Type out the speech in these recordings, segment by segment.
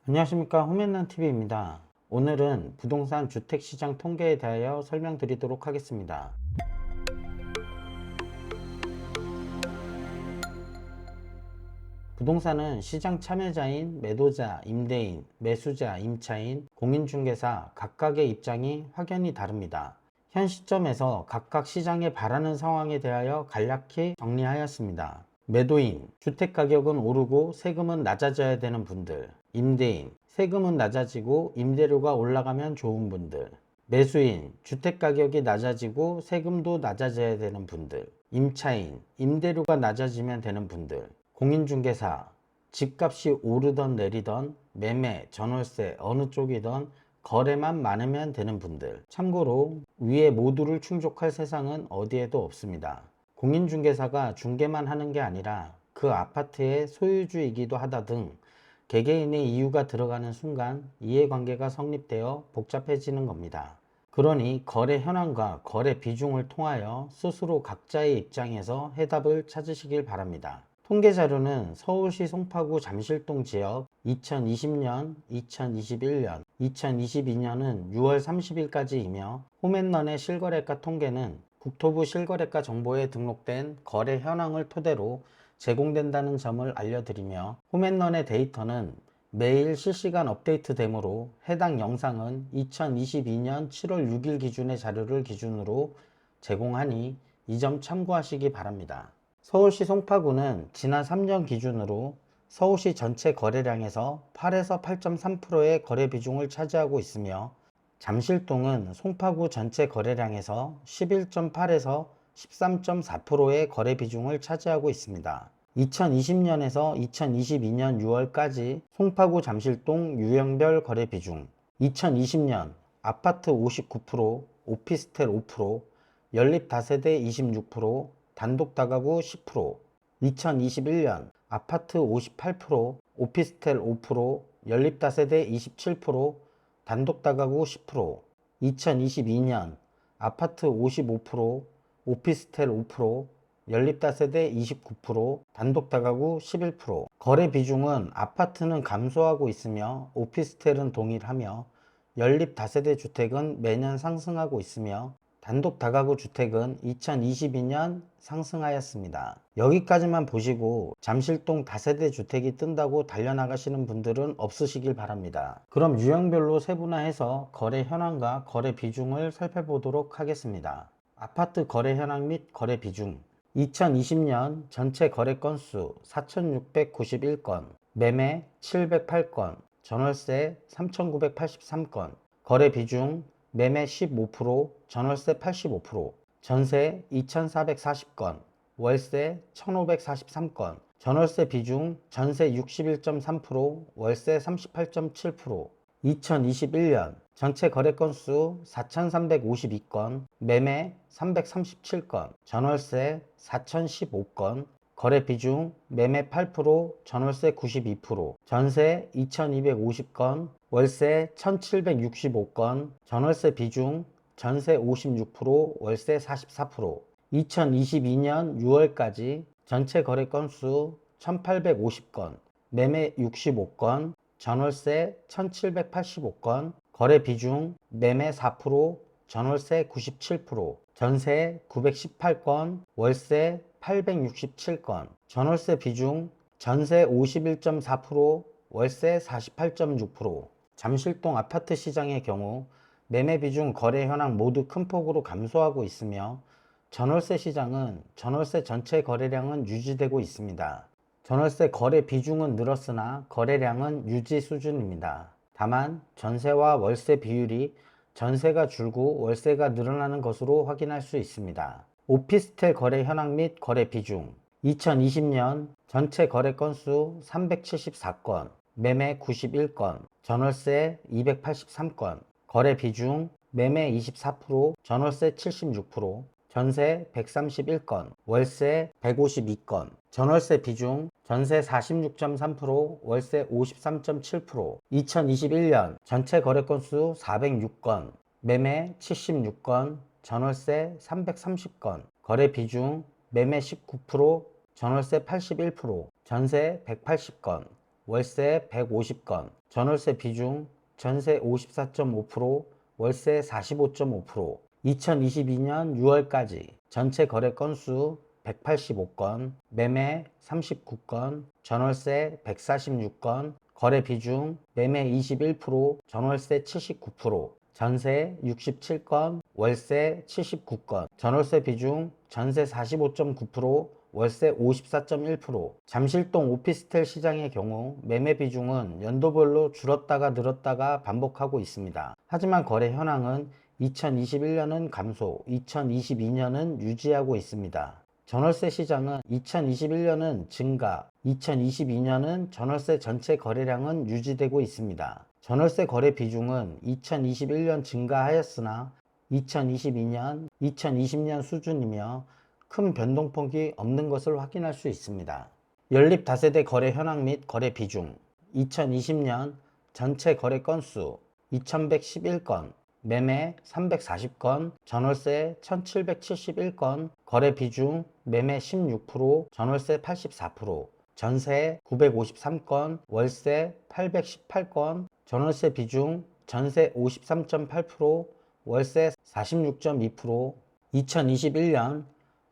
안녕하십니까, 홈앤런TV입니다. 오늘은 부동산 주택시장 통계에 대하여 설명드리도록 하겠습니다. 부동산은 시장 참여자인 매도자, 임대인, 매수자, 임차인, 공인중개사 각각의 입장이 확연히 다릅니다. 현 시점에서 각각 시장에 바라는 상황에 대하여 간략히 정리하였습니다. 매도인, 주택가격은 오르고 세금은 낮아져야 되는 분들. 임대인, 세금은 낮아지고 임대료가 올라가면 좋은 분들. 매수인, 주택가격이 낮아지고 세금도 낮아져야 되는 분들. 임차인, 임대료가 낮아지면 되는 분들. 공인중개사, 집값이 오르던 내리던 매매, 전월세 어느 쪽이던 거래만 많으면 되는 분들. 참고로 위에 모두를 충족할 세상은 어디에도 없습니다. 공인중개사가 중개만 하는 게 아니라 그 아파트의 소유주이기도 하다 등 개개인의 이유가 들어가는 순간 이해관계가 성립되어 복잡해지는 겁니다. 그러니 거래 현황과 거래 비중을 통하여 스스로 각자의 입장에서 해답을 찾으시길 바랍니다. 통계 자료는 서울시 송파구 잠실동 지역 2020년, 2021년, 2022년은 6월 30일까지이며 홈앤런의 실거래가 통계는 국토부 실거래가 정보에 등록된 거래 현황을 토대로 제공된다는 점을 알려드리며 홈앤런의 데이터는 매일 실시간 업데이트 되므로 해당 영상은 2022년 7월 6일 기준의 자료를 기준으로 제공하니 이 점 참고하시기 바랍니다. 서울시 송파구는 지난 3년 기준으로 서울시 전체 거래량에서 8에서 8.3%의 거래 비중을 차지하고 있으며 잠실동은 송파구 전체 거래량에서 11.8에서 13.4%의 거래 비중을 차지하고 있습니다. 2020년에서 2022년 6월까지 송파구 잠실동 유형별 거래 비중 2020년 아파트 59%, 오피스텔 5%, 연립 다세대 26%, 단독 다가구 10%, 2021년 아파트 58%, 오피스텔 5%, 연립 다세대 27%, 단독 다가구 10%, 2022년 아파트 55%, 오피스텔 5%, 연립 다세대 29%, 단독 다가구 11%. 거래 비중은 아파트는 감소하고 있으며 오피스텔은 동일하며 연립 다세대 주택은 매년 상승하고 있으며 단독 다가구 주택은 2022년 상승하였습니다. 여기까지만 보시고 잠실동 다세대 주택이 뜬다고 달려나가시는 분들은 없으시길 바랍니다. 그럼 유형별로 세분화해서 거래 현황과 거래 비중을 살펴보도록 하겠습니다. 아파트 거래 현황 및 거래 비중 2020년 전체 거래 건수 4,691건, 매매 708건, 전월세 3,983건, 거래 비중 매매 15%, 전월세 85%, 전세 2,440건, 월세 1,543건, 전월세 비중 전세 61.3%, 월세 38.7%, 2021년 전체 거래 건수 4,352건, 매매 337건, 전월세 4,015건, 거래 비중 매매 8%, 전월세 92%, 전세 2,250건, 월세 1,765건, 전월세 비중 전세 56%, 월세 44%, 2022년 6월까지 전체 거래 건수 1,850건, 매매 65건, 전월세 1,785건, 거래 비중 매매 4%, 전월세 97%, 전세 918건, 월세 867건, 전월세 비중 전세 51.4%, 월세 48.6%. 잠실동 아파트 시장의 경우 매매 비중 거래 현황 모두 큰 폭으로 감소하고 있으며 전월세 시장은 전월세 전체 거래량은 유지되고 있습니다. 전월세 거래 비중은 늘었으나 거래량은 유지 수준입니다. 다만 전세와 월세 비율이 전세가 줄고 월세가 늘어나는 것으로 확인할 수 있습니다. 오피스텔 거래 현황 및 거래 비중 2020년 전체 거래 건수 374건, 매매 91건, 전월세 283건, 거래 비중 매매 24%, 전월세 76%, 전세 131건, 월세 152건, 전월세 비중 전세 46.3%, 월세 53.7%, 2021년 전체 거래 건수 406건, 매매 76건, 전월세 330건, 거래 비중 매매 19%, 전월세 81%, 전세 180건, 월세 150건, 전월세 비중 전세 54.5%, 월세 45.5%. 2022년 6월까지 전체 거래 건수 185건, 매매 39건, 전월세 146건, 거래 비중 매매 21%, 전월세 79%, 전세 67건, 월세 79건, 전월세 비중 전세 45.9%, 월세 54.1%. 잠실동 오피스텔 시장의 경우 매매 비중은 연도별로 줄었다가 늘었다가 반복하고 있습니다. 하지만 거래 현황은 2021년은 감소, 2022년은 유지하고 있습니다. 전월세 시장은 2021년은 증가, 2022년은 전월세 전체 거래량은 유지되고 있습니다. 전월세 거래 비중은 2021년 증가하였으나 2022년, 2020년 수준이며 큰 변동폭이 없는 것을 확인할 수 있습니다. 연립 다세대 거래 현황 및 거래 비중 2020년 전체 거래 건수 2111건, 매매 340건, 전월세 1771건, 거래 비중 매매 16%, 전월세 84%, 전세 953건, 월세 818건, 전월세 비중 전세 53.8%, 월세 46.2%. 2021년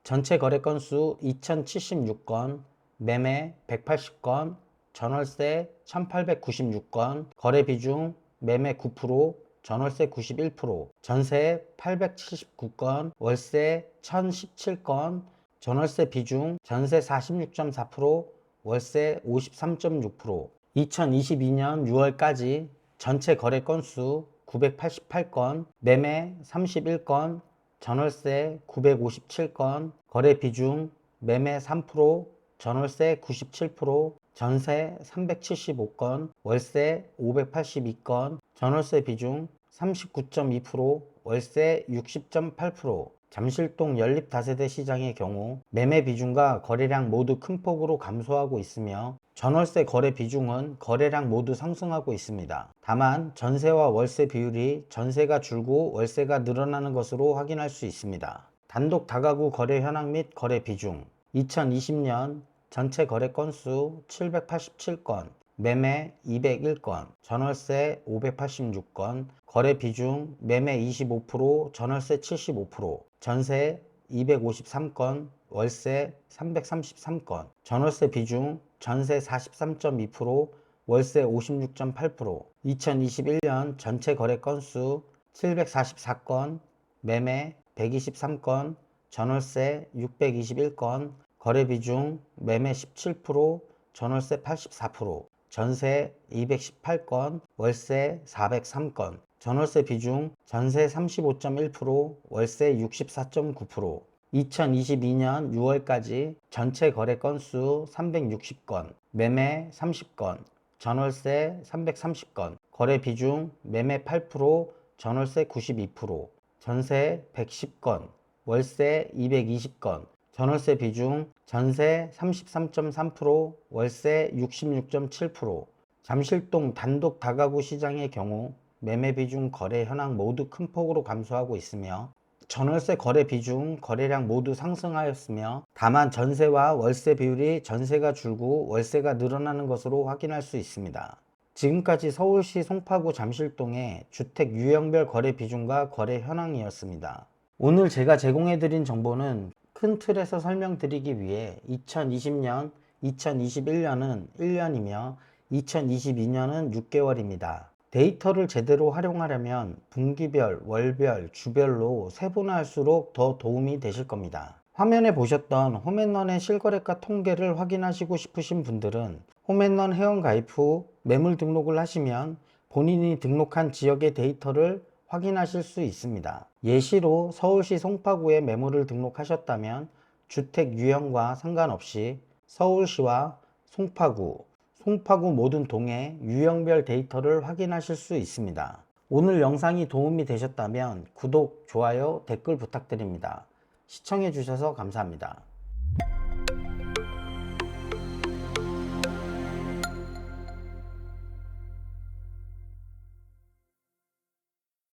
전체 거래 건수 2076건, 매매 180건, 전월세 1896건, 거래 비중 매매 9%, 전월세 91%, 전세 879건, 월세 1017건, 전월세 비중 전세 46.4%, 월세 53.6%. 2022년 6월까지 전체 거래 건수 988건, 매매 31건, 전월세 957건, 거래 비중 매매 3%, 전월세 97%, 전세 375건, 월세 582건, 전월세 비중 39.2%, 월세 60.8%. 잠실동 연립 다세대 시장의 경우 매매 비중과 거래량 모두 큰 폭으로 감소하고 있으며 전월세 거래 비중은 거래량 모두 상승하고 있습니다. 다만 전세와 월세 비율이 전세가 줄고 월세가 늘어나는 것으로 확인할 수 있습니다. 단독 다가구 거래 현황 및 거래 비중 2020년 전체 거래 건수 787건, 매매 201건, 전월세 586건, 거래 비중 매매 25%, 전월세 75%, 전세 253건, 월세 333건, 전월세 비중 전세 43.2%, 월세 56.8%. 2021년 전체 거래 건수 744건, 매매 123건, 전월세 621건, 거래 비중 매매 17%, 전월세 84%, 전세 218건, 월세 403건, 전월세 비중 전세 35.1%, 월세 64.9%. 2022년 6월까지 전체 거래 건수 360건, 매매 30건, 전월세 330건, 거래 비중 매매 8%, 전월세 92%, 전세 110건, 월세 220건, 전월세 비중 전세 33.3%, 월세 66.7%. 잠실동 단독 다가구 시장의 경우 매매 비중 거래 현황 모두 큰 폭으로 감소하고 있으며 전월세 거래 비중 거래량 모두 상승하였으며 다만 전세와 월세 비율이 전세가 줄고 월세가 늘어나는 것으로 확인할 수 있습니다. 지금까지 서울시 송파구 잠실동의 주택 유형별 거래 비중과 거래 현황이었습니다. 오늘 제가 제공해드린 정보는 큰 틀에서 설명드리기 위해 2020년, 2021년은 1년이며 2022년은 6개월입니다. 데이터를 제대로 활용하려면 분기별, 월별, 주별로 세분화할수록 더 도움이 되실 겁니다. 화면에 보셨던 홈앤런의 실거래가 통계를 확인하시고 싶으신 분들은 홈앤런 회원가입 후 매물 등록을 하시면 본인이 등록한 지역의 데이터를 확인하실 수 있습니다. 예시로 서울시 송파구에 매물을 등록하셨다면 주택 유형과 상관없이 서울시와 송파구 모든 동의 유형별 데이터를 확인하실 수 있습니다. 오늘 영상이 도움이 되셨다면 구독, 좋아요, 댓글 부탁드립니다. 시청해 주셔서 감사합니다.